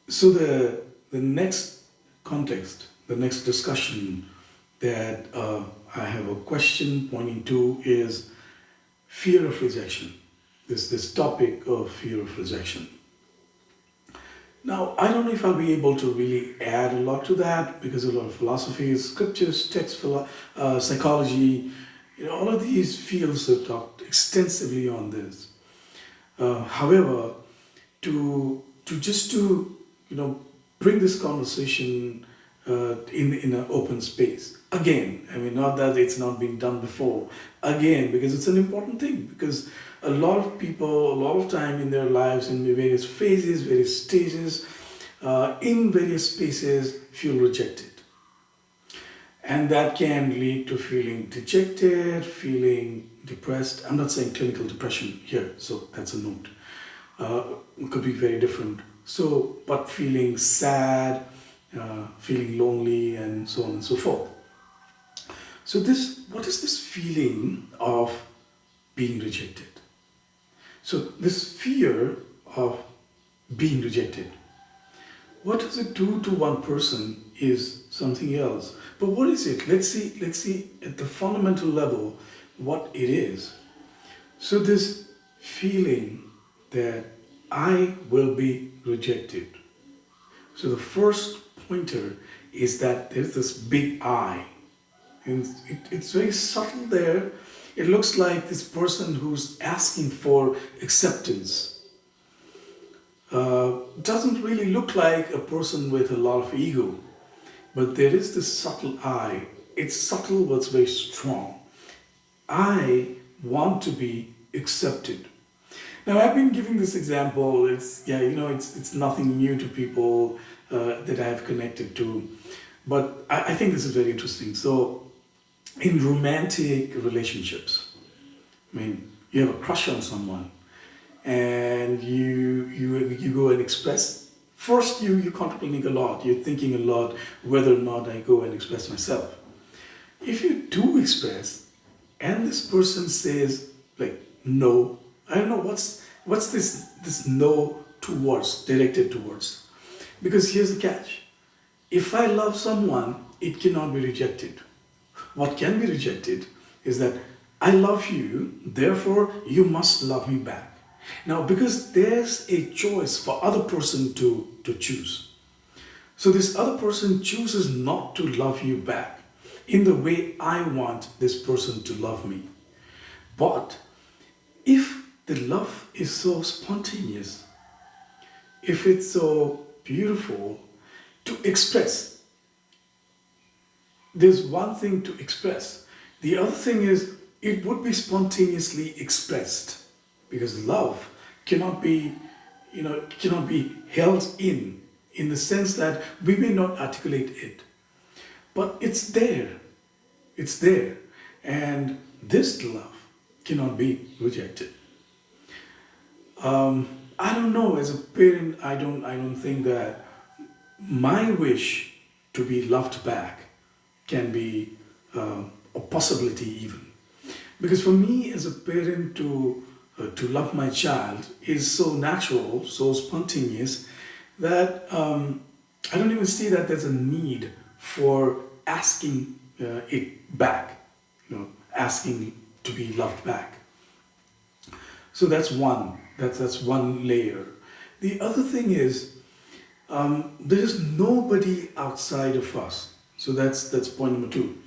So the next context, the next discussion that I have a question pointing to is fear of rejection. This topic of fear of rejection. Now, I don't know if I'll be able to really add a lot to that because a lot of philosophies, scriptures, psychology, all of these fields have talked extensively on this. However, to bring this conversation in an open space again. I mean, not that it's not been done before. Again, because it's an important thing. Because a lot of people, a lot of time in their lives, in various phases, various stages, in various spaces, feel rejected, and that can lead to feeling dejected, feeling depressed. I'm not saying clinical depression here, so that's a note. It could be very different. So, but feeling sad, feeling lonely, and so on and so forth. So, what is this feeling of being rejected? So, this fear of being rejected, what does it do to one person is something else. But what is it? Let's see at the fundamental level what it is. So, this feeling that I will be rejected. So the first pointer is that there's this big I. And it's very subtle there. It looks like this person who's asking for acceptance. Doesn't really look like a person with a lot of ego. But there is this subtle I. It's subtle but it's very strong. I want to be accepted. Now, I've been giving this example. It's nothing new to people that I've connected to, but I think this is very interesting. So, in romantic relationships, I mean, you have a crush on someone, and you go and express. First, you're contemplating a lot. You're thinking a lot whether or not I go and express myself. If you do express, and this person says like no. I don't know what's this no towards, directed towards. Because here's the catch. If I love someone, it cannot be rejected. What can be rejected is that I love you, therefore you must love me back. Now, because there's a choice for other person to choose. So this other person chooses not to love you back in the way I want this person to love me. But if the love is so spontaneous, if it's so beautiful to express, there's one thing to express. The other thing is it would be spontaneously expressed because love cannot be, cannot be held in the sense that we may not articulate it, but it's there. It's there, and this love cannot be rejected. I don't know. As a parent, I don't think that my wish to be loved back can be a possibility even, because for me as a parent to love my child is so natural, so spontaneous that I don't even see that there's a need for asking it back, asking to be loved back. So that's one. That's one layer. The other thing is there is nobody outside of us. So that's point number two.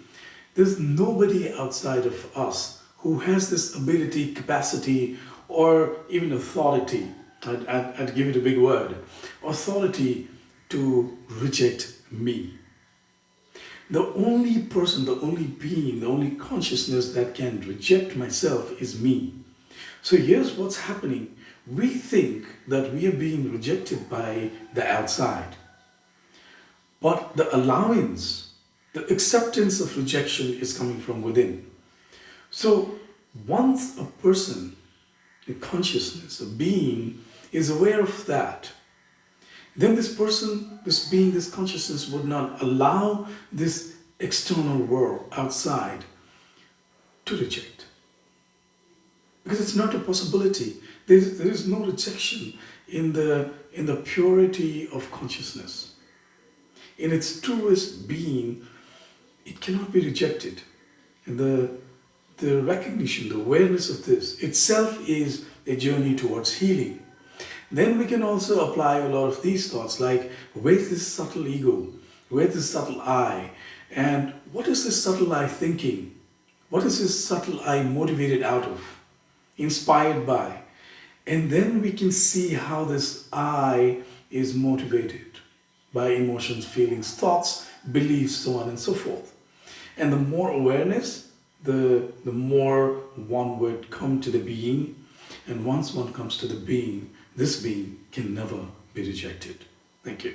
There's nobody outside of us who has this ability, capacity, or even authority. I'd give it a big word. Authority to reject me. The only person, the only being, the only consciousness that can reject myself is me. So here's what's happening. We think that we are being rejected by the outside. But the allowance, the acceptance of rejection is coming from within. So once a person, a consciousness, a being, is aware of that, then this person, this being, this consciousness would not allow this external world outside to reject. Because it's not a possibility. There is no rejection in the in the purity of consciousness. In its truest being, it cannot be rejected. And the recognition, the awareness of this itself is a journey towards healing. Then we can also apply a lot of these thoughts like, where's this subtle ego? Where's this subtle I? And what is this subtle I thinking? What is this subtle I motivated out of? Inspired by? And then we can see how this I is motivated by emotions, feelings, thoughts, beliefs, so on and so forth. And the more awareness, the more one would come to the being. And once one comes to the being, this being can never be rejected. Thank you.